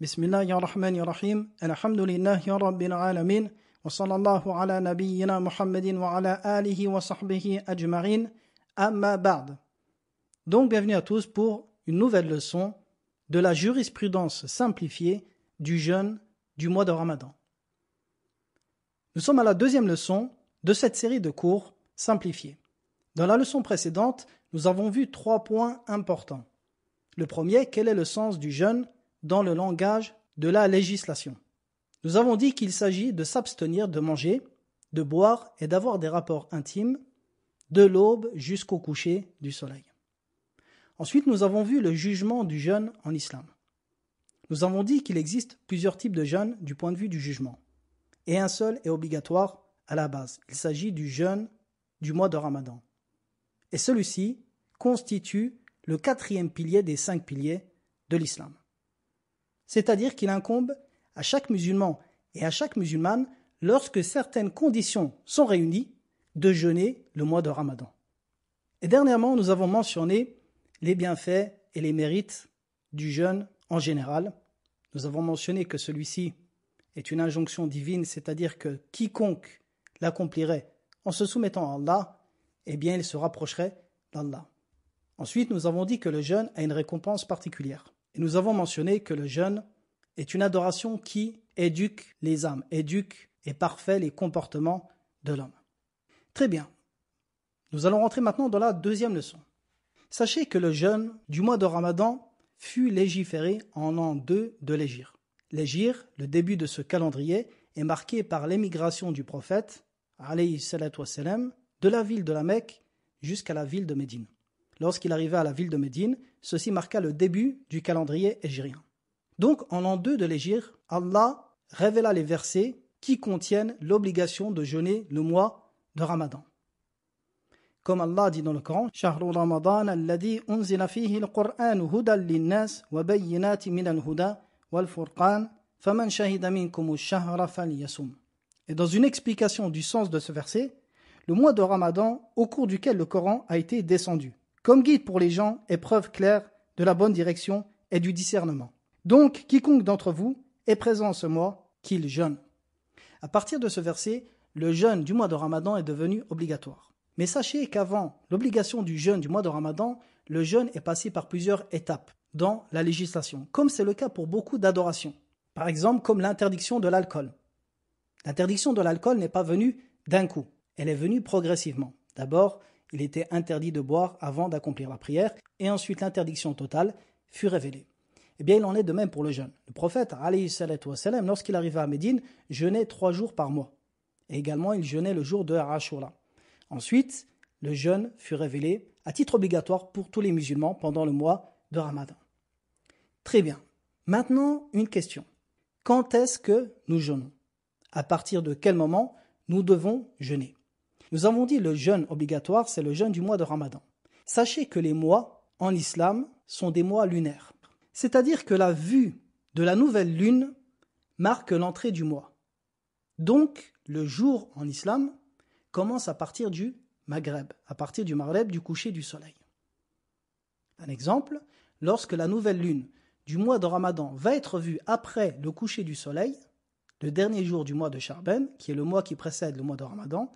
Bismillahirrahmanirrahim. Alhamdulillahi rabbil alamin. Wa sallallahu ala nabiyyina Muhammadin wa ala alihi wa sahbihi ajma'in. Amma ba'd. Donc, bienvenue à tous pour une nouvelle leçon de la jurisprudence simplifiée du jeûne du mois de Ramadan. Nous sommes à la deuxième leçon de cette série de cours simplifiés. Dans la leçon précédente, nous avons vu 3 points importants. Le premier, quel est le sens du jeûne dans le langage de la législation. Nous avons dit qu'il s'agit de s'abstenir de manger, de boire et d'avoir des rapports intimes de l'aube jusqu'au coucher du soleil. Ensuite, nous avons vu le jugement du jeûne en islam. Nous avons dit qu'il existe plusieurs types de jeûne du point de vue du jugement. Et un seul est obligatoire à la base. Il s'agit du jeûne du mois de Ramadan. Et celui-ci constitue le 4e pilier des 5 piliers de l'islam. C'est-à-dire qu'il incombe à chaque musulman et à chaque musulmane, lorsque certaines conditions sont réunies, de jeûner le mois de Ramadan. Et dernièrement, nous avons mentionné les bienfaits et les mérites du jeûne en général. Nous avons mentionné que celui-ci est une injonction divine, c'est-à-dire que quiconque l'accomplirait en se soumettant à Allah, eh bien il se rapprocherait d'Allah. Ensuite, nous avons dit que le jeûne a une récompense particulière. Et nous avons mentionné que le jeûne est une adoration qui éduque les âmes, éduque et parfait les comportements de l'homme. Très bien. Nous allons rentrer maintenant dans la deuxième leçon. Sachez que le jeûne du mois de Ramadan fut légiféré en l'an 2 de l'Hégire. L'Hégire, le début de ce calendrier, est marqué par l'émigration du prophète, alayhi salatu wassalam, de la ville de la Mecque jusqu'à la ville de Médine. Lorsqu'il arriva à la ville de Médine, ceci marqua le début du calendrier hégirien. Donc, en l'an 2 de l'Hégire, Allah révéla les versets qui contiennent l'obligation de jeûner le mois de Ramadan. Comme Allah dit dans le Coran, Shahru Ramadan alladhi unzila fihi al-Qur'an hudan lin-nas wa bayyinatin min al-huda wal-furqan faman shahida minkum ash-shahra falyasum. Et dans une explication du sens de ce verset, le mois de Ramadan au cours duquel le Coran a été descendu, comme guide pour les gens et preuve claire de la bonne direction et du discernement. Donc, quiconque d'entre vous est présent en ce mois, qu'il jeûne. À partir de ce verset, le jeûne du mois de Ramadan est devenu obligatoire. Mais sachez qu'avant l'obligation du jeûne du mois de Ramadan, le jeûne est passé par plusieurs étapes dans la législation, comme c'est le cas pour beaucoup d'adorations. Par exemple, comme l'interdiction de l'alcool. L'interdiction de l'alcool n'est pas venue d'un coup, elle est venue progressivement. D'abord, il était interdit de boire avant d'accomplir la prière, et ensuite l'interdiction totale fut révélée. Eh bien, il en est de même pour le jeûne. Le prophète, alayhi salatu wassalam, lorsqu'il arriva à Médine, jeûnait 3 jours par mois. Et également, il jeûnait le jour de Ashura. Ensuite, le jeûne fut révélé à titre obligatoire pour tous les musulmans pendant le mois de Ramadan. Très bien. Maintenant, une question. Quand est-ce que nous jeûnons? À partir de quel moment nous devons jeûner? Nous avons dit le jeûne obligatoire, c'est le jeûne du mois de Ramadan. Sachez que les mois, en islam, sont des mois lunaires. C'est-à-dire que la vue de la nouvelle lune marque l'entrée du mois. Donc, le jour en islam commence à partir du Maghreb, à partir du Maghreb, du coucher du soleil. Un exemple, lorsque la nouvelle lune du mois de Ramadan va être vue après le coucher du soleil, le dernier jour du mois de Cha'ban, qui est le mois qui précède le mois de Ramadan,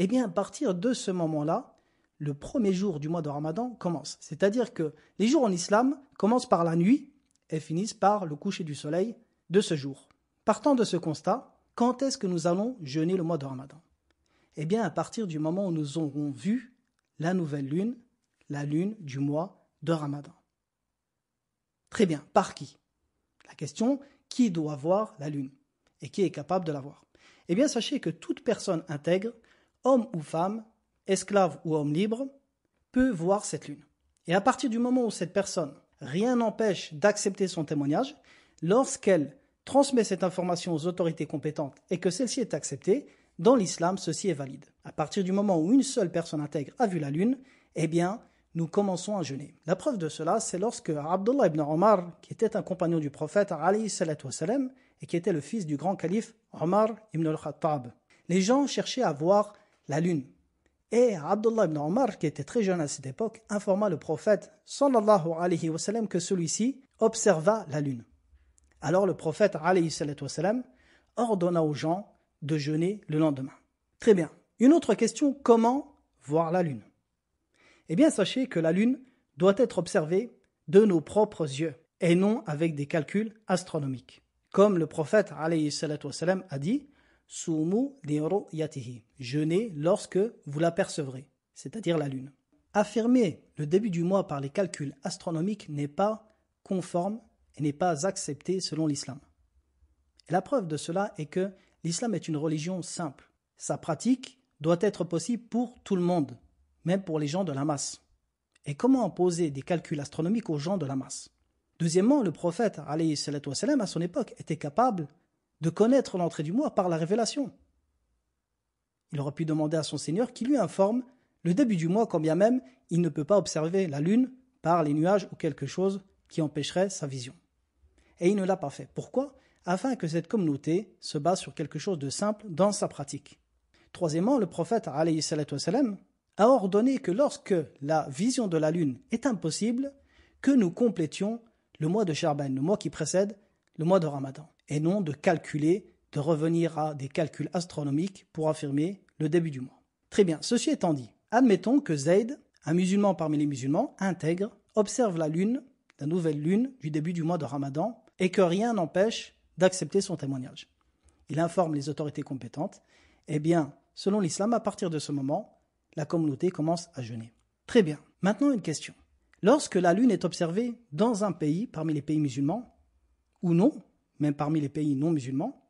eh bien, à partir de ce moment-là, le premier jour du mois de Ramadan commence. C'est-à-dire que les jours en islam commencent par la nuit et finissent par le coucher du soleil de ce jour. Partant de ce constat, quand est-ce que nous allons jeûner le mois de Ramadan? Eh bien, à partir du moment où nous aurons vu la nouvelle lune, la lune du mois de Ramadan. Très bien, par qui? La question, qui doit voir la lune et qui est capable de la voir? Eh bien, sachez que toute personne intègre, homme ou femme, esclave ou homme libre, peut voir cette lune. Et à partir du moment où cette personne, rien n'empêche d'accepter son témoignage, lorsqu'elle transmet cette information aux autorités compétentes et que celle-ci est acceptée, dans l'islam, ceci est valide. À partir du moment où une seule personne intègre a vu la lune, eh bien, nous commençons à jeûner. La preuve de cela, c'est lorsque Abdullah ibn Omar, qui était un compagnon du prophète, alayhi salatu wassalam, et qui était le fils du grand calife Omar ibn al-Khattab, les gens cherchaient à voir la lune. Et Abdullah ibn Omar, qui était très jeune à cette époque, informa le prophète sallallahu alayhi wa sallam que celui-ci observa la lune. Alors le prophète alayhi salatu wassalam ordonna aux gens de jeûner le lendemain. Très bien. Une autre question, comment voir la lune? Eh bien, sachez que la lune doit être observée de nos propres yeux et non avec des calculs astronomiques. Comme le prophète alayhi salatu wassalam a dit, Soumu li ru'yatihi, jeûnez lorsque vous l'apercevrez, c'est-à-dire la lune. Affirmer le début du mois par les calculs astronomiques n'est pas conforme et n'est pas accepté selon l'islam. Et la preuve de cela est que l'islam est une religion simple. Sa pratique doit être possible pour tout le monde, même pour les gens de la masse. Et comment imposer des calculs astronomiques aux gens de la masse? Deuxièmement, le prophète, alayhi salatu wassalam, à son époque, était capable de connaître l'entrée du mois par la révélation. Il aurait pu demander à son Seigneur qu'il lui informe le début du mois, quand bien même il ne peut pas observer la lune par les nuages ou quelque chose qui empêcherait sa vision. Et il ne l'a pas fait. Pourquoi? Afin que cette communauté se base sur quelque chose de simple dans sa pratique. Troisièmement, le prophète, alayhi salatu wassalam, a ordonné que lorsque la vision de la lune est impossible, que nous complétions le mois de Sha'ban, le mois qui précède le mois de Ramadan, et non de calculer, de revenir à des calculs astronomiques pour affirmer le début du mois. Très bien, ceci étant dit, admettons que Zayd, un musulman parmi les musulmans, intègre, observe la lune, la nouvelle lune du début du mois de Ramadan, et que rien n'empêche d'accepter son témoignage. Il informe les autorités compétentes. Eh bien, selon l'islam, à partir de ce moment, la communauté commence à jeûner. Très bien. Maintenant, une question. Lorsque la lune est observée dans un pays, parmi les pays musulmans, ou non, même parmi les pays non musulmans,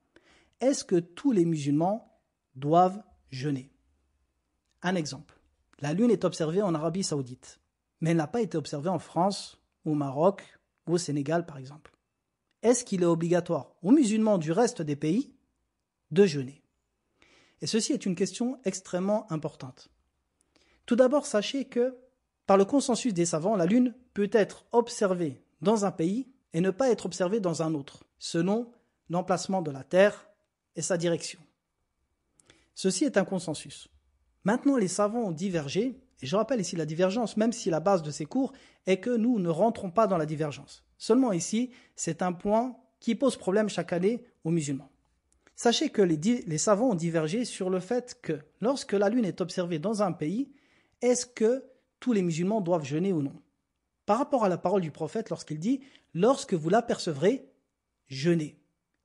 est-ce que tous les musulmans doivent jeûner? Un exemple. La lune est observée en Arabie Saoudite, mais elle n'a pas été observée en France, au Maroc, ou au Sénégal, par exemple. Est-ce qu'il est obligatoire aux musulmans du reste des pays de jeûner? Et ceci est une question extrêmement importante. Tout d'abord, sachez que, par le consensus des savants, la lune peut être observée dans un pays et ne pas être observée dans un autre, selon l'emplacement de la Terre et sa direction. Ceci est un consensus. Maintenant, les savants ont divergé, et je rappelle ici la divergence, même si la base de ces cours est que nous ne rentrons pas dans la divergence. Seulement ici, c'est un point qui pose problème chaque année aux musulmans. Sachez que les savants ont divergé sur le fait que lorsque la lune est observée dans un pays, est-ce que tous les musulmans doivent jeûner ou non? Par rapport à la parole du prophète lorsqu'il dit « lorsque vous l'apercevrez, jeûnez ».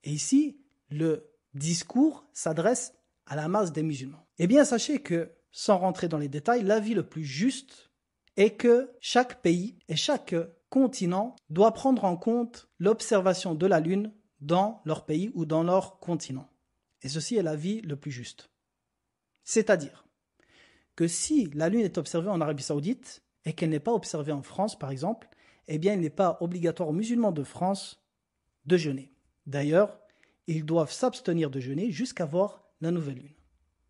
Et ici, le discours s'adresse à la masse des musulmans. Eh bien, sachez que, sans rentrer dans les détails, l'avis le plus juste est que chaque pays et chaque continent doit prendre en compte l'observation de la lune dans leur pays ou dans leur continent. Et ceci est l'avis le plus juste. C'est-à-dire que si la lune est observée en Arabie Saoudite et qu'elle n'est pas observée en France, par exemple, eh bien, il n'est pas obligatoire aux musulmans de France de jeûner. D'ailleurs, ils doivent s'abstenir de jeûner jusqu'à voir la nouvelle lune.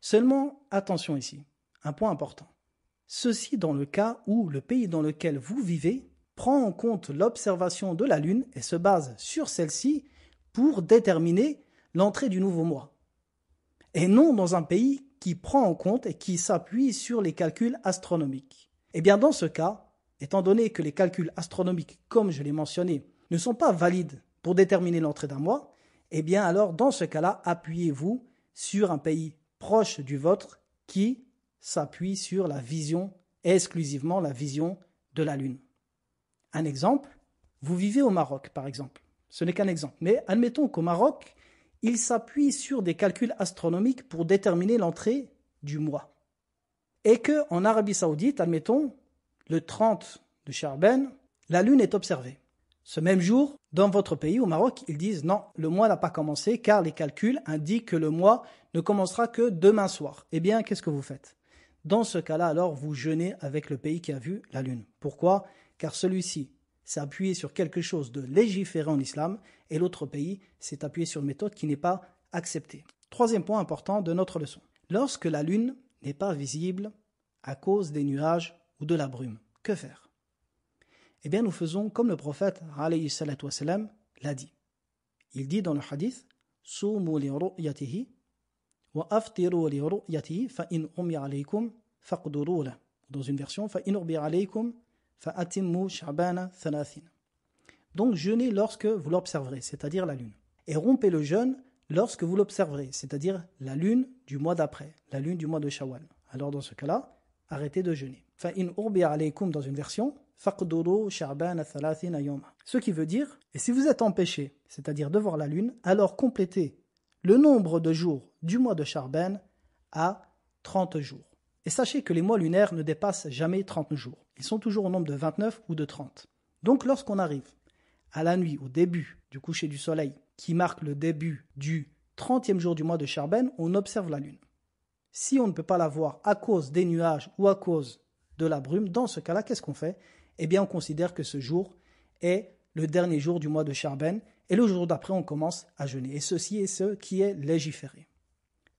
Seulement, attention ici, un point important. Ceci dans le cas où le pays dans lequel vous vivez prend en compte l'observation de la lune et se base sur celle-ci pour déterminer l'entrée du nouveau mois. Et non dans un pays qui prend en compte et qui s'appuie sur les calculs astronomiques. Eh bien, dans ce cas, étant donné que les calculs astronomiques, comme je l'ai mentionné, ne sont pas valides pour déterminer l'entrée d'un mois, eh bien alors, dans ce cas-là, appuyez-vous sur un pays proche du vôtre qui s'appuie sur la vision, exclusivement la vision de la Lune. Un exemple, vous vivez au Maroc, par exemple. Ce n'est qu'un exemple. Mais admettons qu'au Maroc, il s'appuie sur des calculs astronomiques pour déterminer l'entrée du mois. Et qu'en Arabie Saoudite, admettons, le 30 de Sha'ban, la lune est observée. Ce même jour, dans votre pays, au Maroc, ils disent non, le mois n'a pas commencé car les calculs indiquent que le mois ne commencera que demain soir. Eh bien, qu'est-ce que vous faites? Dans ce cas-là, alors, vous jeûnez avec le pays qui a vu la lune. Pourquoi? Car celui-ci s'est appuyé sur quelque chose de légiféré en islam et l'autre pays s'est appuyé sur une méthode qui n'est pas acceptée. Troisième point important de notre leçon. Lorsque la lune n'est pas visible à cause des nuages ou de la brume, que faire? Eh bien, nous faisons comme le prophète alayhi salatu wassalam l'a dit. Il dit dans le hadith Soumu li ru'yatihi wa aftiru li ru'yatihi fa in umya alaykum faqduru la. Dans une version fa in urbi alaykum fa atimmu sha'bana thalathin. Donc jeûnez lorsque vous l'observerez, c'est-à-dire la lune. Et rompez le jeûne lorsque vous l'observerez, c'est-à-dire la lune du mois d'après, la lune du mois de Shawwal. Alors dans ce cas-là, arrêtez de jeûner. فَإِنْ أُرْبِيَ عَلَيْكُمْ dans une version, فَقْدُرُوا شَعْبَانَ 30 يَوْمًا. Ce qui veut dire, et si vous êtes empêché, c'est-à-dire de voir la lune, alors complétez le nombre de jours du mois de Sha'ban à 30 jours. Et sachez que les mois lunaires ne dépassent jamais 30 jours. Ils sont toujours au nombre de 29 ou de 30. Donc lorsqu'on arrive à la nuit, au début du coucher du soleil, qui marque le début du 30e jour du mois de Sha'ban, on observe la lune. Si on ne peut pas la voir à cause des nuages ou à cause de la brume, dans ce cas-là, qu'est-ce qu'on fait? Eh bien, on considère que ce jour est le dernier jour du mois de Sha'ban et le jour d'après, on commence à jeûner. Et ceci est ce qui est légiféré.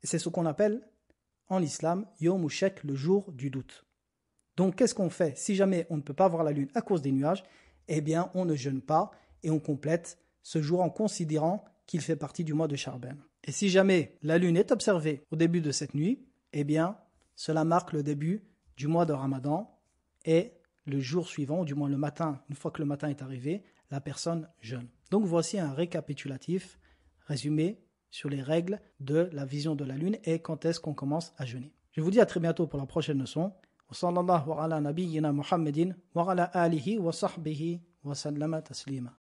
Et c'est ce qu'on appelle en islam Yawm Shak, le jour du doute. Donc, qu'est-ce qu'on fait? Si jamais on ne peut pas voir la lune à cause des nuages, eh bien, on ne jeûne pas et on complète ce jour en considérant qu'il fait partie du mois de Sha'ban. Et si jamais la lune est observée au début de cette nuit, eh bien, cela marque le début du mois de Ramadan et le jour suivant, ou du moins le matin, une fois que le matin est arrivé, la personne jeûne. Donc voici un récapitulatif résumé sur les règles de la vision de la lune et quand est-ce qu'on commence à jeûner. Je vous dis à très bientôt pour la prochaine leçon. Wa sallallahu ala nabiyyina Muhammadin wa ala alihi wa sahbihi wa sallama taslima.